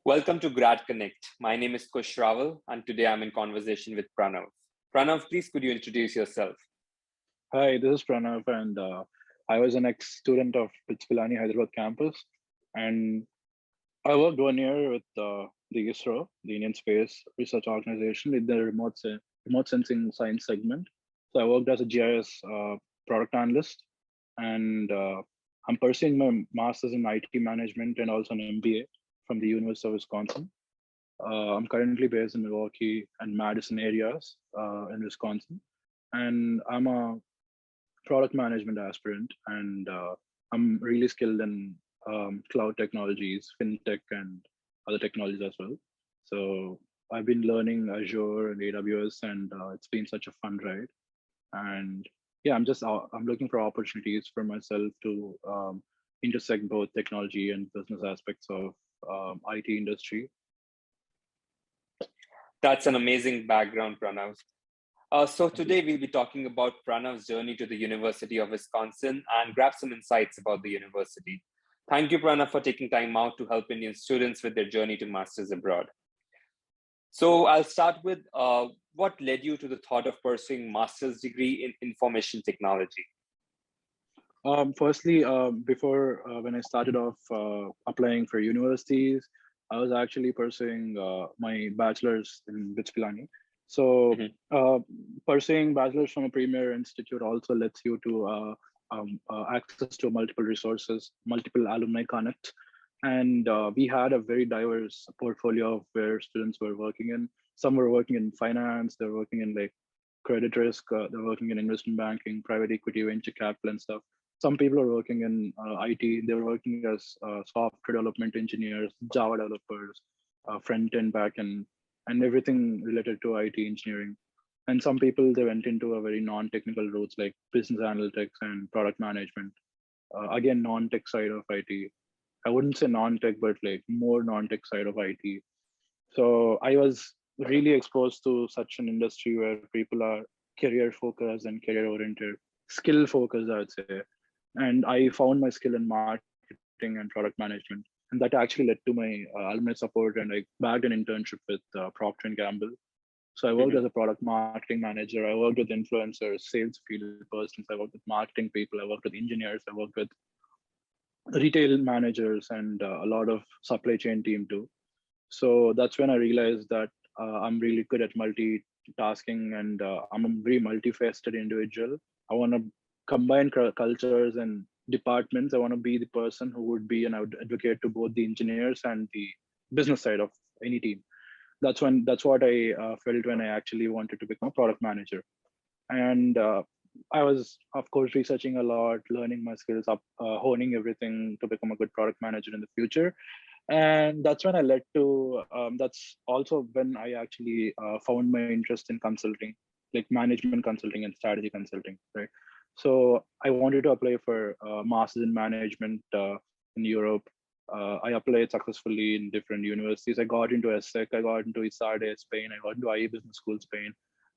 Welcome to Grad Connect. My name is Kush Rawal, and today I'm in conversation with Pranav. Pranav, please could you introduce yourself? Hi, this is Pranav, and I was an ex-student of Pittsburgh Hyderabad campus, and I worked 1 year with the ISRO, the Indian Space Research Organization, in the remote sensing science segment. So I worked as a GIS product analyst, and I'm pursuing my master's in IT management and also an MBA from the University of Wisconsin. I'm currently based in Milwaukee and Madison areas in Wisconsin, and I'm a product management aspirant, and I'm really skilled in cloud technologies, fintech, and other technologies as well. So I've been learning Azure and AWS, and it's been such a fun ride. And yeah, I'm looking for opportunities for myself to intersect both technology and business aspects of IT industry. That's an amazing background, Pranav. So today we'll be talking about Pranav's journey to the University of Wisconsin and grab some insights about the university. Thank you, Pranav, for taking time out to help Indian students with their journey to masters abroad. So I'll start with what led you to the thought of pursuing master's degree in information technology? Firstly, before when I started off applying for universities, I was actually pursuing my bachelor's in Pittsburgh. So pursuing bachelor's from a premier institute also lets you to access to multiple resources, multiple alumni connects. And we had a very diverse portfolio of where students were working in. Some were working in finance, they're working in like credit risk, they're working in investment banking, private equity, venture capital and stuff. Some people are working in IT, they were working as software development engineers, Java developers, front end, back end, and everything related to IT engineering. And some people, they went into a very non-technical routes like business analytics and product management. Again, non-tech side of IT. I wouldn't say non-tech, but like more non-tech side of IT. So I was really exposed to such an industry where people are career focused and career oriented, skill focused, I would say. And I found my skill in marketing and product management. And that actually led to my alumni support, and I bagged an internship with Procter & Gamble. So I worked as a product marketing manager. I worked with influencers, sales field persons. I worked with marketing people. I worked with engineers. I worked with retail managers and a lot of supply chain team too. So that's when I realized that I'm really good at multitasking, and I'm a very multifaceted individual. I want to combine cultures and departments. I want to be the person who would be an advocate to both the engineers and the business side of any team. That's what I felt when I actually wanted to become a product manager. And I was, of course, researching a lot, learning my skills up, honing everything to become a good product manager in the future. And that's when I led to, that's also when I actually found my interest in consulting, like management consulting and strategy consulting, right? So I wanted to apply for master's in management in Europe. I applied successfully in different universities. I got into ESSEC, I got into ISADE, Spain, I got into IE Business School, Spain.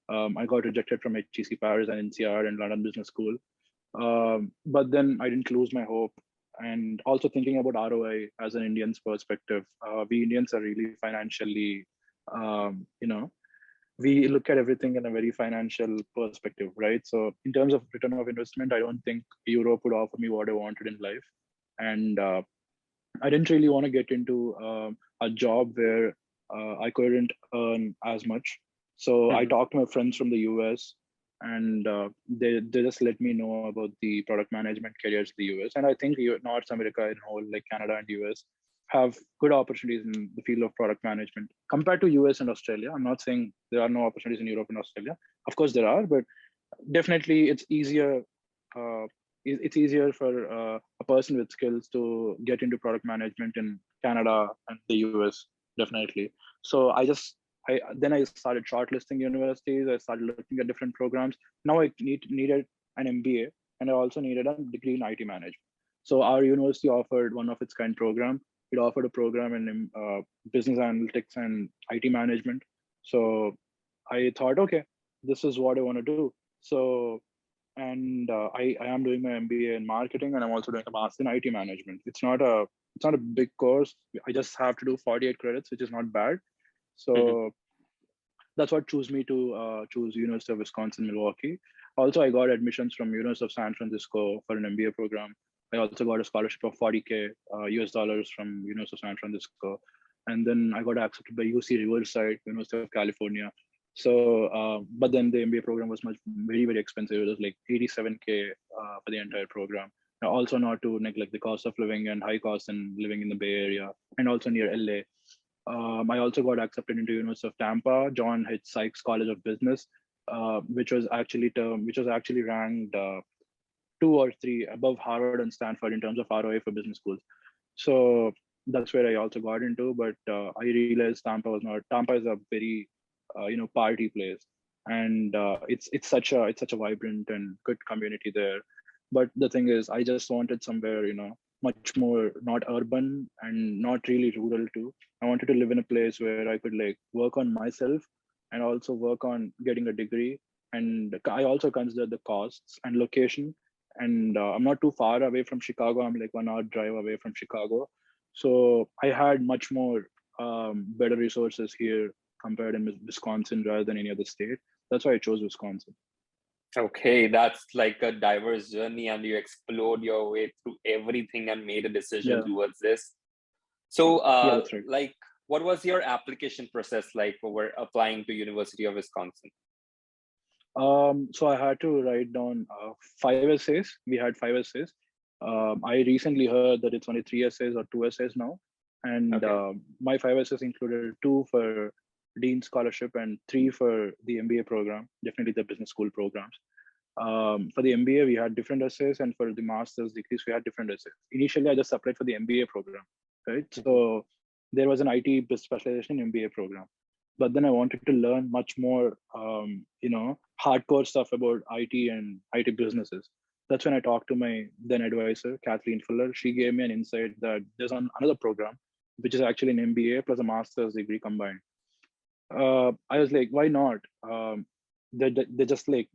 I got rejected from HEC Paris and NCR and London Business School. But then I didn't lose my hope. And also thinking about ROI as an Indian's perspective, we Indians are really financially, we look at everything in a very financial perspective, right? So in terms of return of investment, I don't think Europe would offer me what I wanted in life. And I didn't really want to get into a job where I couldn't earn as much. So I talked to my friends from the US, and they just let me know about the product management careers in the US. And I think North America in whole, like Canada and US, have good opportunities in the field of product management compared to US and Australia. I'm not saying there are no opportunities in Europe and Australia. Of course there are, but definitely it's easier. It's easier for a person with skills to get into product management in Canada and the US, definitely. So then I started shortlisting universities. I started looking at different programs. Now I needed an MBA, and I also needed a degree in IT management. So our university offered one of its kind program. It offered a program in business analytics and IT management. So I thought, okay, this is what I want to do. So, and I am doing my MBA in marketing, and I'm also doing a master in IT management. It's not a it's not a big course. I just have to do 48 credits, which is not bad. So that's what chose me to choose University of Wisconsin Milwaukee. Also, I got admissions from University of San Francisco for an MBA program. I also got a scholarship of 40K US dollars from University of San Francisco. And then I got accepted by UC Riverside, University of California. So, but then the MBA program was very, very expensive. It was like 87K for the entire program. Now, also not to neglect the cost of living and high cost and living in the Bay Area and also near LA. I also got accepted into University of Tampa, John H. Sykes College of Business, which was actually ranked 2 or 3 above Harvard and Stanford in terms of ROI for business schools. So that's where I also got into. But I realized Tampa was not. Tampa is a very party place, and it's such a vibrant and good community there. But the thing is, I just wanted somewhere much more not urban and not really rural too. I wanted to live in a place where I could like work on myself and also work on getting a degree. And I also consider the costs and location. And I'm not too far away from Chicago. I'm like 1 hour drive away from Chicago. So I had much more better resources here compared in Wisconsin rather than any other state. That's why I chose Wisconsin. Okay, that's like a diverse journey, and you explored your way through everything and made a decision towards this. So, yeah, that's right. like, what was your application process like for applying to University of Wisconsin? So I had to write down 5 essays. We had 5 essays. I recently heard that it's only 3 essays or 2 essays now. And my 5 essays included 2 for Dean Scholarship and 3 for the MBA program, definitely the business school programs. For the MBA, we had different essays, and for the master's degrees, we had different essays. Initially, I just applied for the MBA program, right? So there was an IT specialization in MBA program. But then I wanted to learn much more, hardcore stuff about IT and IT businesses. That's when I talked to my then advisor, Kathleen Fuller. She gave me an insight that there's another program, which is actually an MBA plus a master's degree combined. I was like, why not? They're just like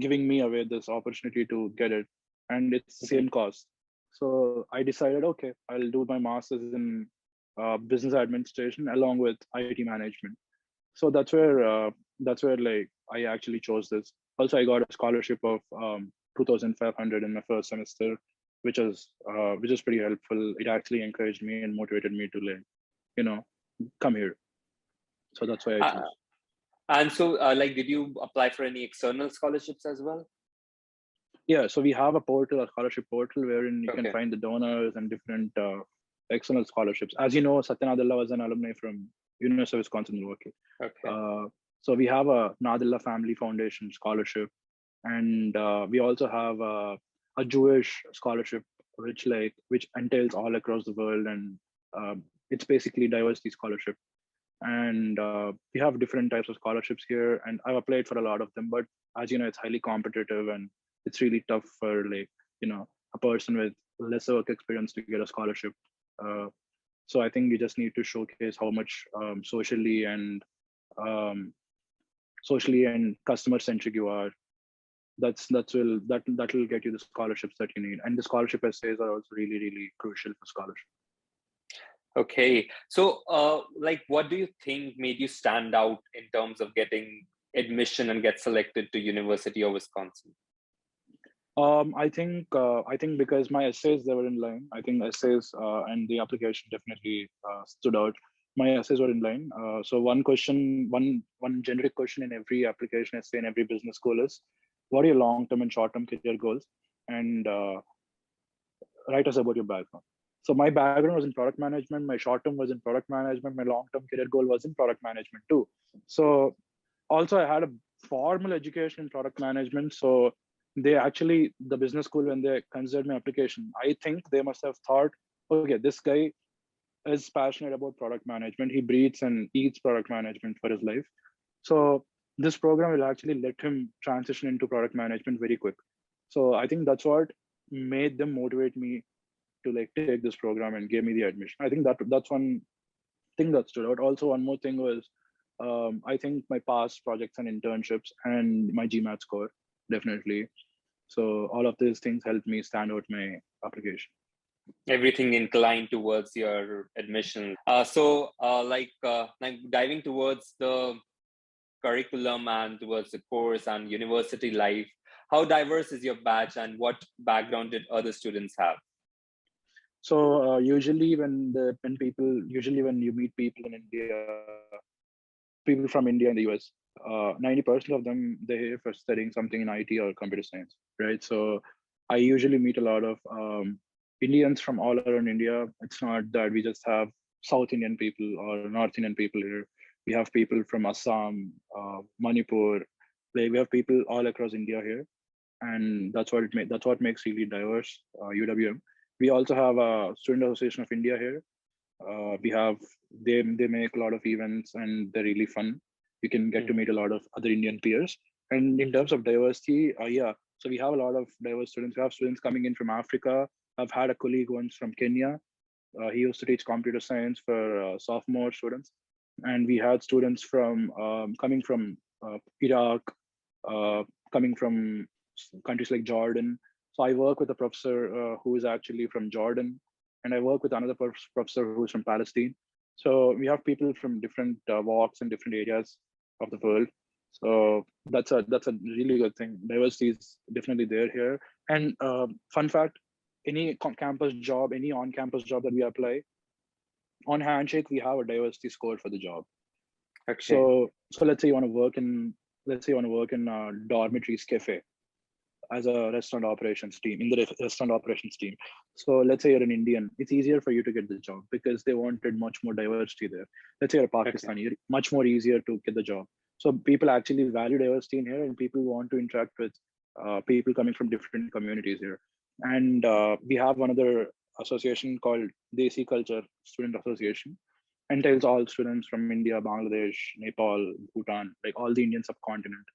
giving me away this opportunity to get it, and it's the same cost. So I decided, okay, I'll do my master's in business administration along with IT management. So that's where like I actually chose this. Also, I got a scholarship of 2,500 in my first semester, which is pretty helpful. It actually encouraged me and motivated me to like, come here. So that's why I chose. And so, like, did you apply for any external scholarships as well? Yeah, so we have a portal, a scholarship portal, wherein you can find the donors and different external scholarships. As you know, Satya Nadella was an alumni from University of Wisconsin Milwaukee. So we have a Nadella Family Foundation scholarship, and we also have a Jewish scholarship, which entails all across the world, and it's basically diversity scholarship. And we have different types of scholarships here, and I've applied for a lot of them. But as you know, it's highly competitive, and it's really tough for like a person with less work experience to get a scholarship. So I think you just need to showcase how much socially and customer centric you are. That will get you the scholarships that you need, and the scholarship essays are also really, really crucial for scholarship. Okay, so like, what do you think made you stand out in terms of getting admission and get selected to University of Wisconsin? I think because my essays, they were in line. I think essays and the application definitely stood out. My essays were in line. So one generic question in every application essay in every business school is, what are your long-term and short-term career goals? And write us about your background. So my background was in product management. My short-term was in product management. My long-term career goal was in product management too. So also I had a formal education in product management. So the business school, when they considered my application, I think they must have thought, okay, this guy is passionate about product management. He breathes and eats product management for his life. So this program will actually let him transition into product management very quick. So I think that's what made them motivate me to like take this program and gave me the admission. I think that's one thing that stood out. Also, one more thing was I think my past projects and internships and my GMAT score, definitely. So all of these things helped me stand out my application. Everything inclined towards your admission. Like diving towards the curriculum and towards the course and university life, how diverse is your batch and what background did other students have? So usually when you meet people in India, people from India and the US, 90% of them, they're here for studying something in IT or computer science, right? So I usually meet a lot of Indians from all around India. It's not that we just have South Indian people or North Indian people here. We have people from Assam, Manipur. We have people all across India here, and that's what makes really diverse UWM. We also have a Student Association of India here. We have they make a lot of events and they're really fun. You can get to meet a lot of other Indian peers. And in terms of diversity, yeah, so we have a lot of diverse students. We have students coming in from Africa. I've had a colleague once from Kenya. He used to teach computer science for sophomore students, and we had students from coming from Iraq, coming from countries like Jordan. So I work with a professor who is actually from Jordan, and I work with another professor who's from Palestine. So we have people from different walks and different areas of the world. So that's a really good thing. Diversity is definitely there here. And fun fact: any campus job, any on-campus job that we apply, on Handshake we have a diversity score for the job. Okay. So let's say you want to work in a dormitories cafe as a restaurant operations team in the restaurant operations team. So let's say you're an Indian, it's easier for you to get the job because they wanted much more diversity there. Let's say you're a Pakistani, okay, much more easier to get the job. So people actually value diversity in here, and people want to interact with people coming from different communities here. And we have another association called Desi Culture Student Association, entails all students from India, Bangladesh, Nepal, Bhutan, like all the Indian subcontinent,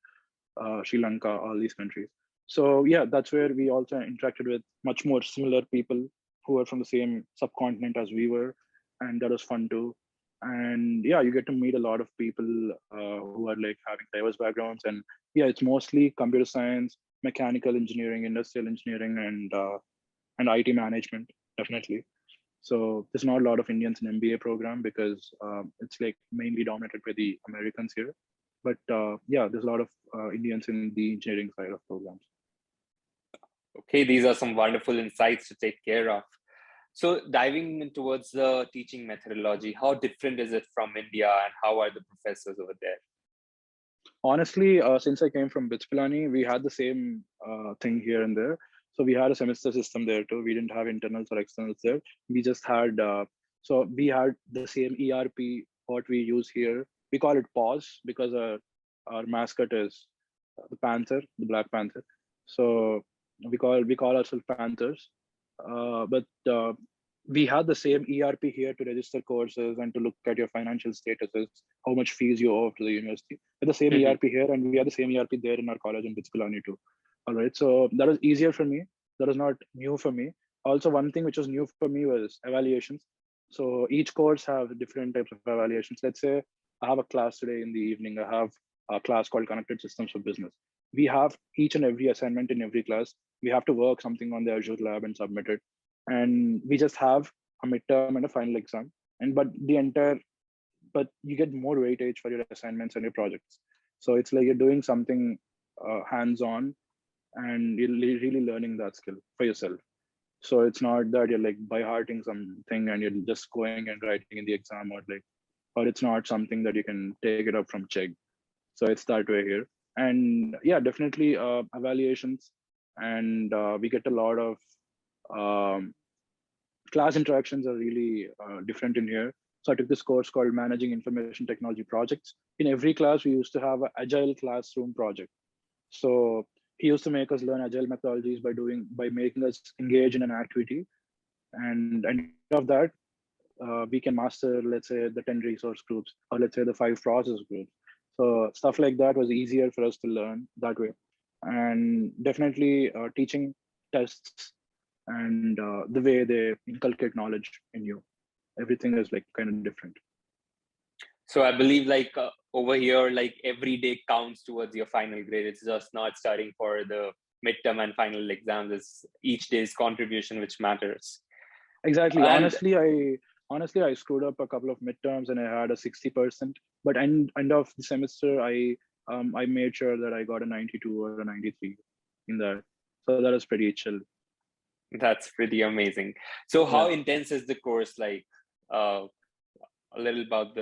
Sri Lanka, all these countries. So yeah, that's where we also interacted with much more similar people who are from the same subcontinent as we were, and that was fun too. And yeah, you get to meet a lot of people who are like having diverse backgrounds. And yeah, it's mostly computer science, mechanical engineering, industrial engineering, and IT management, definitely. So there's not a lot of Indians in MBA program because it's like mainly dominated by the Americans here. But yeah, there's a lot of Indians in the engineering side of programs. Okay, these are some wonderful insights to take care of. So diving in towards the teaching methodology, how different is it from India and how are the professors over there? Honestly, since I came from BITS Pilani, we had the same thing here and there. So we had a semester system there too. We didn't have internals or externals there. We just had, so we had the same ERP, what we use here. We call it PAWS because our mascot is the Panther, the Black Panther. So we call ourselves Panthers. But we had the same ERP here to register courses and to look at your financial statuses, how much fees you owe to the university. With the same ERP here, and we had the same ERP there in our college in BITS Pilani too. All right, so that was easier for me. That was not new for me. Also, one thing which was new for me was evaluations. So each course have different types of evaluations. Let's say I have a class today in the evening. I have a class called Connected Systems for Business. We have each and every assignment in every class. We have to work something on the Azure lab and submit it. And we just have a midterm and a final exam. But you get more weightage for your assignments and your projects. So it's like you're doing something hands-on, and you're really learning that skill for yourself. So it's not that you're like by hearting something and you're just going and writing in the exam, or it's not something that you can take it up from Chegg. So it's that way here. And yeah, definitely evaluations, and we get a lot of class interactions are really different in here. So I took this course called Managing Information Technology Projects. In every class, we used to have an agile classroom project. So he used to make us learn agile methodologies by making us engage in an activity. And of that, we can master, let's say, the 10 resource groups, or let's say the 5 process groups. So stuff like that was easier for us to learn that way. And definitely teaching tests and the way they inculcate knowledge in you, everything is like kind of different. So I believe like over here, like every day counts towards your final grade. It's just not studying for the midterm and final exams. It's each day's contribution which matters. Exactly. And Honestly, I screwed up a couple of midterms and I had a 60%. But end of the semester, I made sure that I got a 92 or a 93 in that. So that was pretty chill. that's pretty amazing. So how Yeah. intense is the course? Like, uh, a little about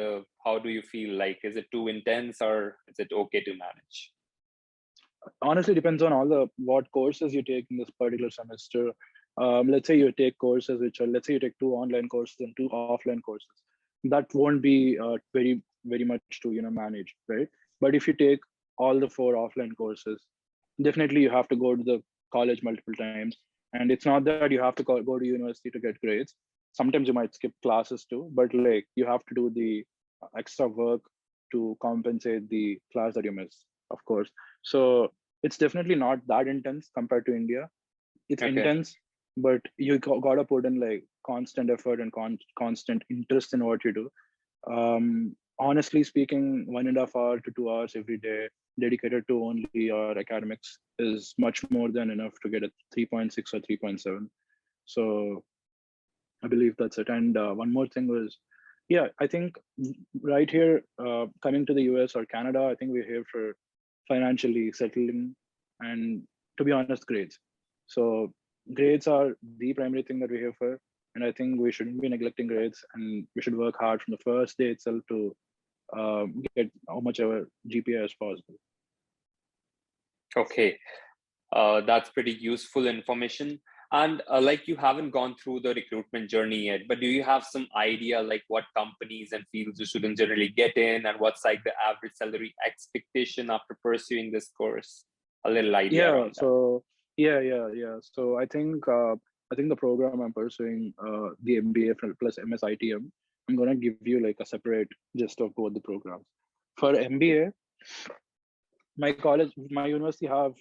how do you feel like? Is it too intense or is it okay to manage? Honestly, depends on all the what courses you take in this particular semester. Let's say you take courses which are, let's say you take two online courses and two offline courses. That won't be very much to manage, right? But if you take all the four offline courses, definitely you have to go to the college multiple times, and it's not that you have to go to university to get grades. Sometimes you might skip classes too, but like you have to do the extra work to compensate the class that you missed, of course. So it's definitely not that intense compared to India. It's Okay. intense, but you gotta put in like constant effort and constant interest in what you do. Honestly speaking, 1.5 hour to 2 hours every day dedicated to only your academics is much more than enough to get a 3.6 or 3.7. So I believe that's it. And one more thing was, yeah, I think right here, coming to the US or Canada, I think we're here for financially settling and, to be honest, grades. So grades are the primary thing that we're here for. And I think we shouldn't be neglecting grades, and we should work hard from the first day itself to get how much our GPA as possible. Okay. That's pretty useful information. And like you haven't gone through the recruitment journey yet, but do you have some idea like what companies and fields you students generally get in, and what's like the average salary expectation after pursuing this course? A little idea Yeah. around that. So yeah. So I think the program I'm pursuing, the MBA plus MSITM, I'm gonna give you like a separate gist of both the programs. For MBA, my university has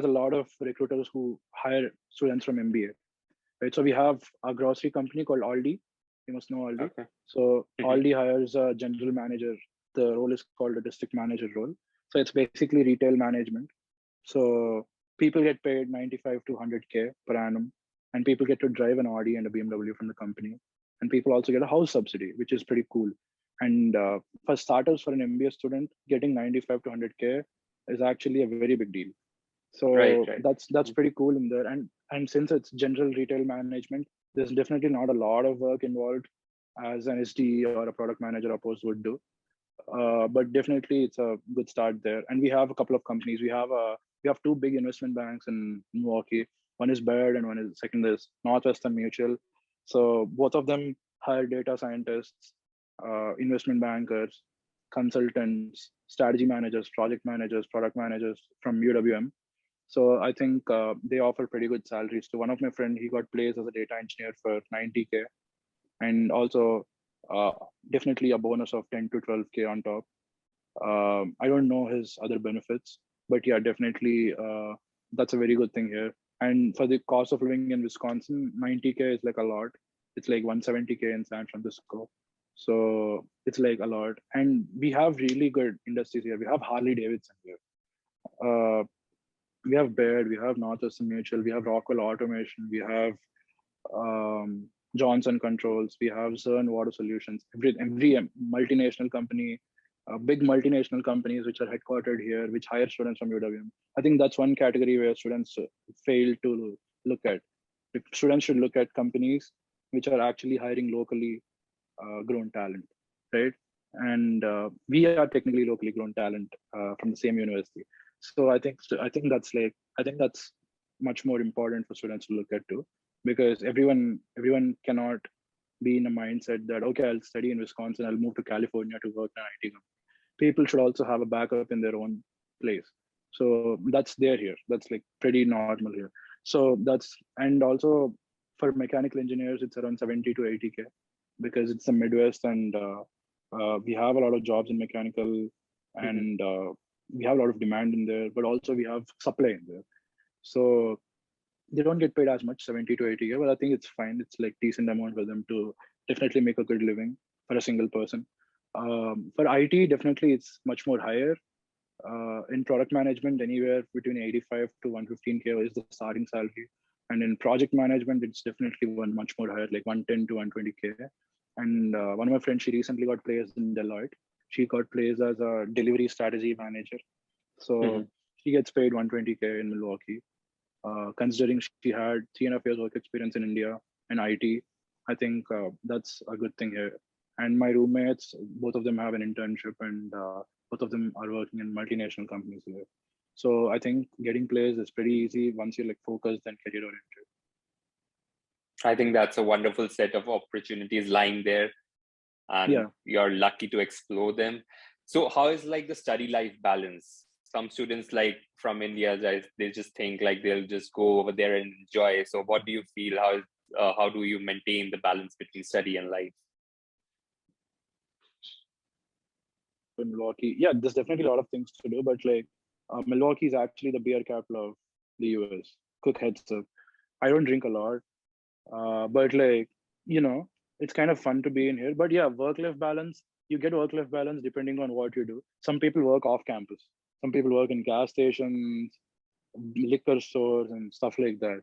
a lot of recruiters who hire students from MBA. Right. So we have a grocery company called Aldi. You must know Aldi. Okay. So Hmm. Aldi hires a general manager. The role is called a district manager role. So it's basically retail management. So people get paid 95 to 100K per annum, and people get to drive an Audi and a BMW from the company. And people also get a house subsidy, which is pretty cool. And for starters, for an MBA student, getting 95 to 100K is actually a very big deal. Right, So right. that's pretty cool in there. And since it's general retail management, there's definitely not a lot of work involved as an SD or a product manager opposed would do. But definitely it's a good start there. And we have a couple of companies. We have two big investment banks in Milwaukee. One is Baird and one is second is Northwestern Mutual. So both of them hire data scientists, investment bankers, consultants, strategy managers, project managers, product managers from UWM. So I think they offer pretty good salaries. So one of my friend, he got placed as a data engineer for 90K, and also uh, definitely a bonus of 10 to 12K on top. I don't know his other benefits, but yeah, definitely that's a very good thing here. And for the cost of living in Wisconsin, 90K is like a lot. It's like 170K in San Francisco. So it's like a lot. And we have really good industries here. We have Harley Davidson here. Uh, we have Baird, we have Northwestern Mutual, we have Rockwell Automation, we have Johnson Controls, we have Zern Water Solutions, every multinational company, big multinational companies which are headquartered here, which hire students from UWM. I think that's one category where students fail to look at. Students should look at companies which are actually hiring locally grown talent, right? And we are technically locally grown talent from the same university. So I think that's much more important for students to look at too, because everyone cannot be in a mindset that, okay, I'll study in Wisconsin, I'll move to California to work in an IT company. People should also have a backup in their own place. So that's there here. That's like pretty normal here. So that's, and also for mechanical engineers, it's around 70 to 80K because it's the Midwest, and we have a lot of jobs in mechanical, Hmm. and we have a lot of demand in there, but also we have supply in there. So they don't get paid as much, 70 to 80K, but I think it's fine. It's like decent amount for them to definitely make a good living for a single person. For IT, definitely it's much more higher. In product management, anywhere between 85 to 115K is the starting salary. And in project management, it's definitely one much more higher, like 110 to 120K. And one of my friends, she recently got placed in Deloitte. She got placed as a delivery strategy manager. So she gets paid 120K in Milwaukee. Considering she had 3.5 years work experience in India and IT, I think that's a good thing here. And my roommates, both of them have an internship, and both of them are working in multinational companies here. So I think getting placed is pretty easy once you're like focused and career oriented. I think that's a wonderful set of opportunities lying there, and you're lucky to explore them. So how is like the study life balance? Some students like from India, they just think like they'll just go over there and enjoy. So what do you feel? How do you maintain the balance between study and life? In Milwaukee, yeah, there's definitely a lot of things to do, but like Milwaukee is actually the beer capital of the US. Quick heads up. I don't drink a lot, but like, it's kind of fun to be in here. But yeah, work-life balance, you get work-life balance depending on what you do. Some people work off campus. Some people work in gas stations, liquor stores, and stuff like that.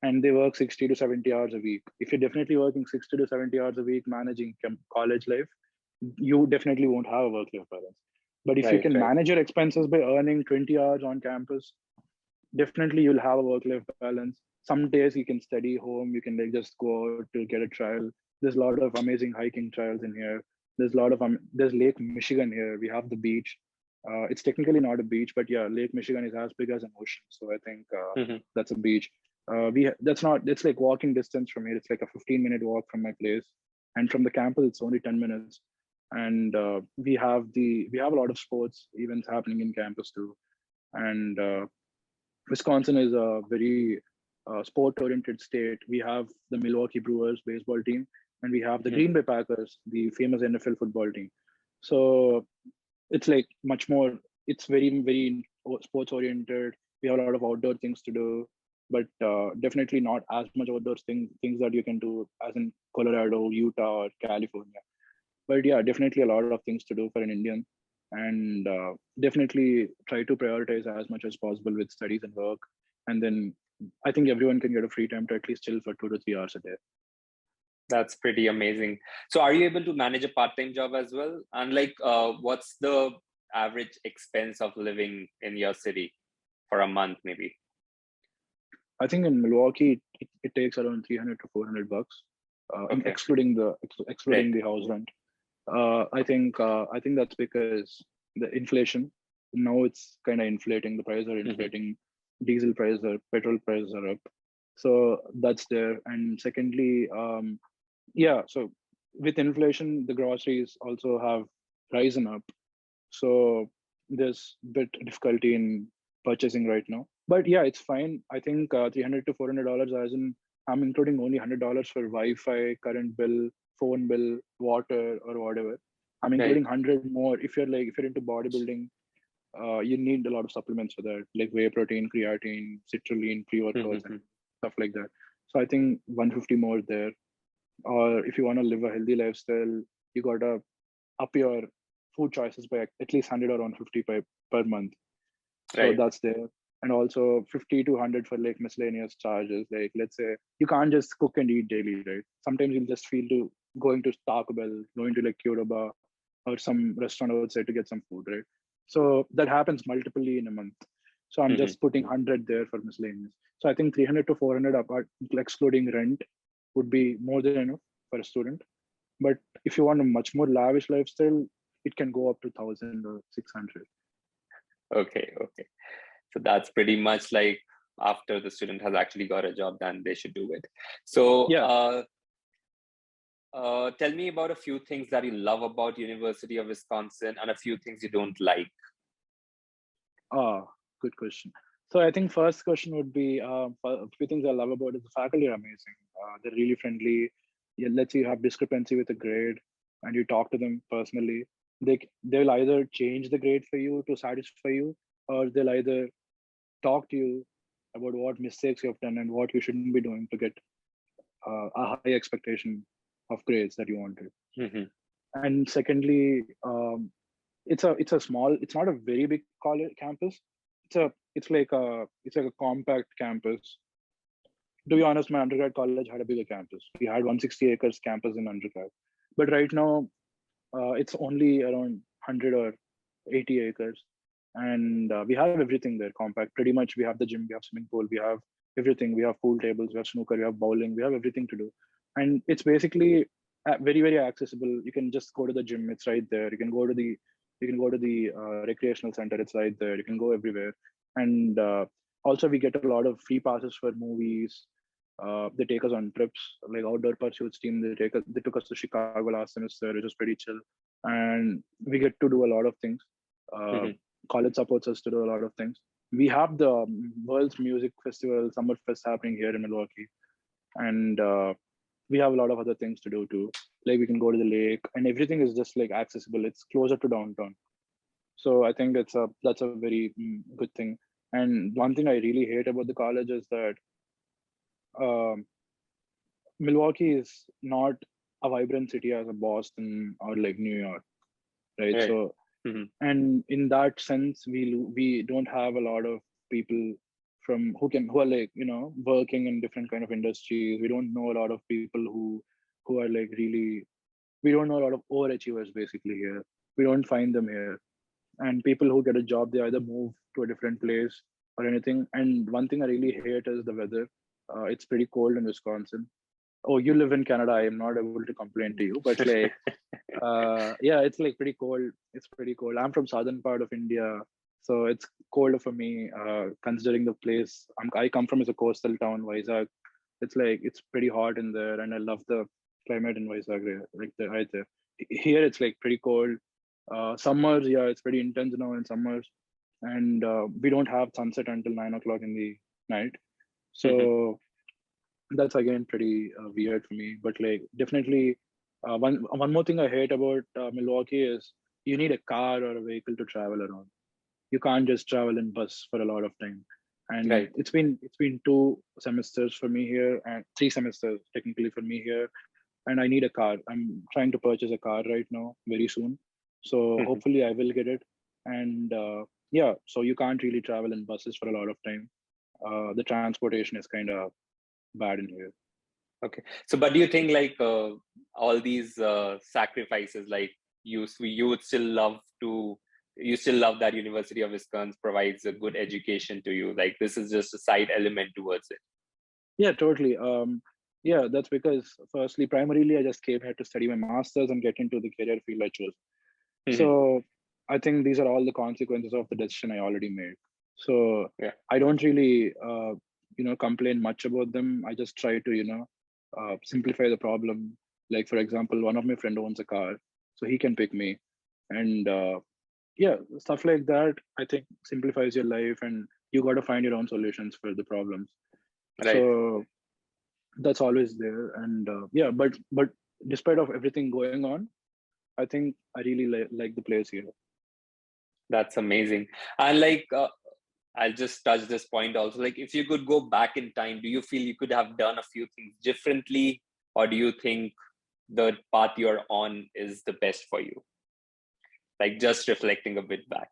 And they work 60 to 70 hours a week. If you're definitely working 60 to 70 hours a week managing college life, you definitely won't have a work-life balance. But if you can manage your expenses by earning 20 hours on campus, definitely you'll have a work-life balance. Some days you can study home, you can like just go out to get a trial. There's a lot of amazing hiking trails in here. There's Lake Michigan here. We have the beach. It's technically not a beach, but yeah, Lake Michigan is as big as an ocean. So I think that's a beach. It's like walking distance from here. It's like a 15-minute walk from my place, and from the campus it's only 10 minutes. And we have a lot of sports events happening in campus too. And Wisconsin is a very sport-oriented state. We have the Milwaukee Brewers baseball team, and we have the Green Bay Packers, the famous NFL football team. So it's like much more. It's very, very sports-oriented. We have a lot of outdoor things to do, but definitely not as much outdoor things that you can do as in Colorado, Utah, or California. But yeah, definitely a lot of things to do for an Indian, and definitely try to prioritize as much as possible with studies and work. And then I think everyone can get a free time to at least chill for 2 to 3 hours a day. That's pretty amazing. So are you able to manage a part-time job as well? And like, what's the average expense of living in your city for a month, maybe? I think in Milwaukee, it takes around 300 to 400 bucks, excluding the house rent. I think that's because the inflation, now it's kind of inflating. The prices are inflating. Diesel prices petrol prices are up. So that's there. And secondly, so with inflation, the groceries also have risen up. So there's a bit difficulty in purchasing right now. But yeah, it's fine. I think $300 to $400, as in I'm including only $100 for Wi-Fi, current bill, phone bill, water, or whatever. I'm including 100 more. If you're into bodybuilding, you need a lot of supplements for that, like whey protein, creatine, citrulline, pre-workouts, and stuff like that. So I think 150 more there. Or if you want to live a healthy lifestyle, you gotta up your food choices by at least 100 or 150 per month. So that's there. And also 50 to 100 for like miscellaneous charges. Like, let's say you can't just cook and eat daily, right? Sometimes you'll just feel to going to Taco Bell, going to like Qdoba or some restaurant outside to get some food, right? So that happens multiply in a month. So I'm just putting 100 there for miscellaneous. So I think 300 to 400 apart, excluding rent, would be more than enough for a student. But if you want a much more lavish lifestyle, it can go up to 1,000 or 600. Okay. So that's pretty much like after the student has actually got a job, then they should do it. So tell me about a few things that you love about University of Wisconsin and a few things you don't like. Good question. So I think first question would be a few things I love about it. The faculty are amazing. They're really friendly. Let's say you have discrepancy with a grade and you talk to them personally. They'll either change the grade for you to satisfy you, or they'll either talk to you about what mistakes you have done and what you shouldn't be doing to get a high expectation of grades that you wanted. And secondly, it's not a very big college campus. It's like a compact campus. to be honest, my undergrad college had a bigger campus. We had 160 acres campus in undergrad, but right now it's only around 100 or 80 acres, and we have everything there compact. Pretty much, we have the gym, we have swimming pool, we have everything. We have pool tables, we have snooker, we have bowling, we have everything to do, and it's basically very accessible. You can just go to the gym; it's right there. You can go to the recreational center; it's right there. You can go everywhere, and also we get a lot of free passes for movies. They take us on trips, like outdoor pursuits team. They took us to Chicago last semester, which was pretty chill, and we get to do a lot of things. Uh, Mhm. College supports us to do a lot of things. We have the World's Music Festival, Summerfest happening here in Milwaukee, and we have a lot of other things to do too. Like we can go to the lake, and everything is just like accessible. It's closer to downtown, so I think that's a very good thing. And one thing I really hate about the college is that um, Milwaukee is not a vibrant city as a Boston or like New York, right? Right. So, Mhm. and in that sense, we don't have a lot of people who are like working in different kind of industries. We don't know a lot of people who are like really. We don't know a lot of overachievers basically here. We don't find them here, and people who get a job, they either move to a different place or anything. And one thing I really hate is the weather. It's pretty cold in Wisconsin. Oh, you live in Canada. I am not able to complain to you, but like, yeah, it's like pretty cold. It's pretty cold. I'm from southern part of India, so it's colder for me. Considering the place I come from is a coastal town, Vizag. It's pretty hot in there, and I love the climate in Vizag, like the right there. Here it's like pretty cold. Summers, yeah, it's pretty intense now in summers, and we don't have sunset until 9 o'clock in the night. Mhm. So that's again pretty weird for me. But like definitely, one more thing I hate about Milwaukee is you need a car or a vehicle to travel around. You can't just travel in bus for a lot of time. And Right. it's been 2 semesters for me here and 3 semesters technically for me here. And I need a car. I'm trying to purchase a car right now, very soon. So Mhm. hopefully I will get it. And yeah, so you can't really travel in buses for a lot of time. The transportation is kind of bad in here. Okay. So, but do you think like all these sacrifices, like you would still love to, you still love that University of Wisconsin provides a good education to you? Like this is just a side element towards it. Yeah, totally. Yeah, that's because firstly, primarily, I just came here to study my master's and get into the career field I chose. Mhm. So I think these are all the consequences of the decision I already made. So Yeah. I don't really, complain much about them. I just try to, simplify the problem. Like for example, one of my friend owns a car, so he can pick me, and yeah, stuff like that. I think simplifies your life, and you got to find your own solutions for the problems. Right. So that's always there, and yeah, but despite of everything going on, I think I really like the place here. That's amazing. And like, I'll just touch this point also. Like, if you could go back in time, do you feel you could have done a few things differently, or do you think the path you're on is the best for you? Like, just reflecting a bit back.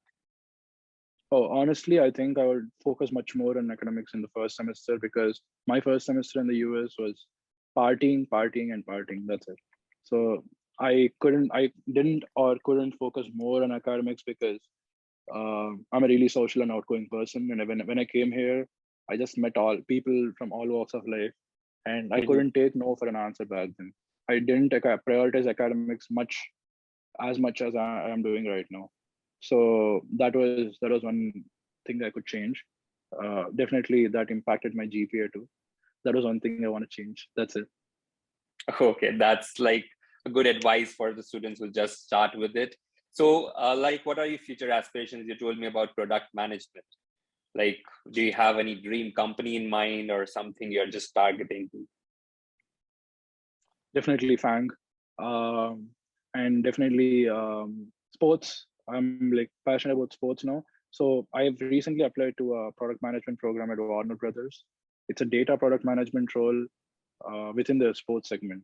Oh, honestly, I think I would focus much more on academics in the first semester, because my first semester in the US was partying and partying, that's it. So I didn't or couldn't focus more on academics because I'm a really social and outgoing person, and when I came here, I just met all people from all walks of life, and I Mhm. couldn't take no for an answer back then. I didn't prioritize academics much as I am doing right now. So that was one thing I could change. Definitely, that impacted my GPA too. That was one thing I want to change. That's it. Okay, that's like a good advice for the students who just start with it. So, like, what are your future aspirations? You told me about product management. Like, do you have any dream company in mind or something you're just targeting to? Definitely FANG, and definitely sports. I'm like passionate about sports now. So I've recently applied to a product management program at Warner Brothers. It's a data product management role within the sports segment.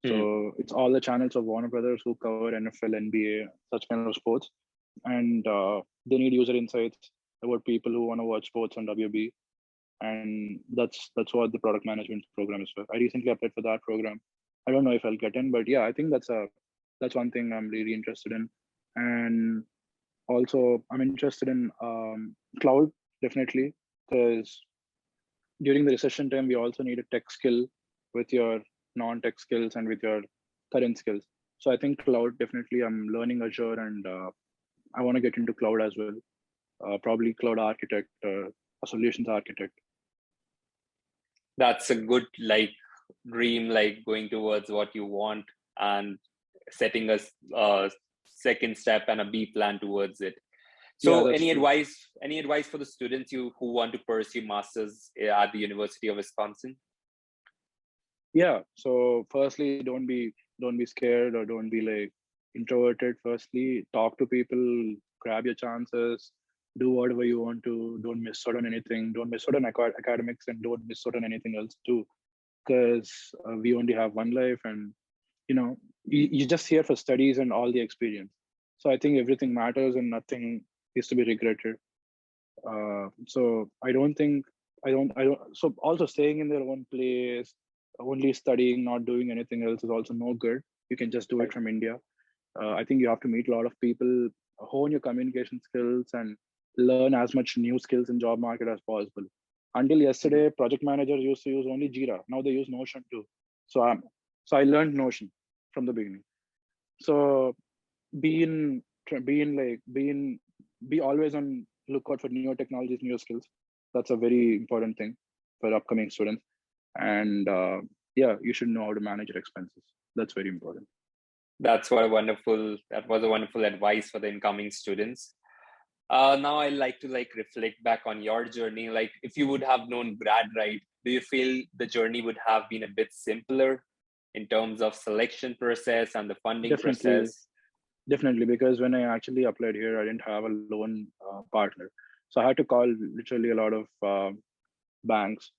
Hmm. So it's all the channels of Warner Brothers who cover NFL, NBA, such kind of sports, and they need user insights about people who want to watch sports on WB. and that's what the product management program is for. I recently applied for that program. I don't know if I'll get in, but yeah, I think that's one thing I'm really interested in. And also, I'm interested in cloud, definitely, because during the recession time, we also need a tech skill with your non-tech skills and with your current skills. So I think cloud, definitely, I'm learning Azure, and I want to get into cloud as well. Probably cloud architect, a solutions architect. That's a good dream, going towards what you want and setting a second step and a B plan towards it. So Yeah, any true. advice for the students who want to pursue masters at the University of Wisconsin? Yeah, so firstly, don't be scared, or don't be like introverted. Firstly, talk to people, grab your chances, do whatever you want to. Don't miss out on anything. Don't miss out on academics, and don't miss out on anything else too, because we only have one life, and you're just here for studies and all the experience. So I think everything matters, and nothing is to be regretted. So I don't. So also staying in their own place, only studying, not doing anything else is also no good. You can just do it from India. I think you have to meet a lot of people, hone your communication skills, and learn as much new skills in job market as possible. Until yesterday, project managers used to use only Jira. Now they use Notion too. So I learned Notion from the beginning. So be always on lookout for newer technologies, newer skills. That's a very important thing for upcoming students. And yeah, you should know how to manage your expenses. That's very important. That was a wonderful advice for the incoming students. Now I like to reflect back on your journey. If you would have known GradRight, do you feel the journey would have been a bit simpler in terms of selection process and the funding process? Definitely, because when I actually applied here, I didn't have a loan partner. So I had to call literally a lot of banks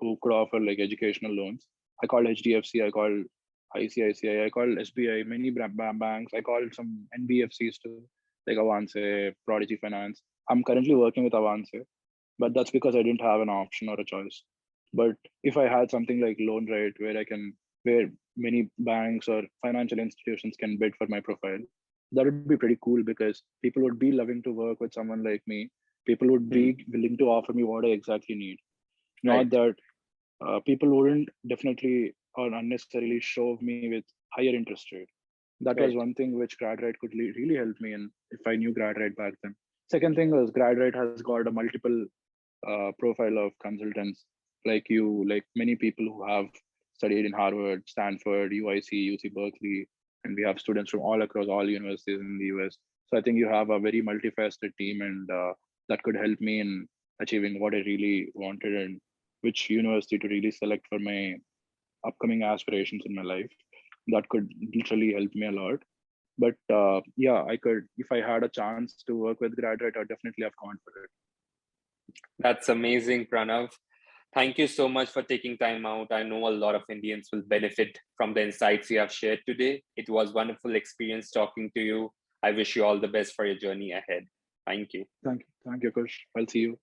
who could offer like educational loans. I called HDFC, I called ICICI, I called SBI, many banks. I called some NBFCs too, like Avance, Prodigy Finance. I'm currently working with Avance, but that's because I didn't have an option or a choice. But if I had something like LoanRight, where many banks or financial institutions can bid for my profile, that would be pretty cool, because people would be loving to work with someone like me. People would be willing to offer me what I exactly need. Not that people wouldn't definitely or unnecessarily shove me with higher interest rate. That was one thing which GradRight could really help me in, if I knew GradRight back then. Second thing was GradRight has got a multiple profile of consultants like you, like many people who have studied in Harvard, Stanford, UIC, UC Berkeley, and we have students from all across all universities in the US. So I think you have a very multifaceted team, and that could help me in achieving what I really wanted and which university to really select for my upcoming aspirations in my life. That could literally help me a lot. But yeah, I could, if I had a chance to work with GradRight, I'd definitely have gone for it. That's amazing, Pranav. Thank you so much for taking time out. I know a lot of Indians will benefit from the insights you have shared today. It was wonderful experience talking to you. I wish you all the best for your journey ahead. Thank you. Thank you, Kush. I'll see you.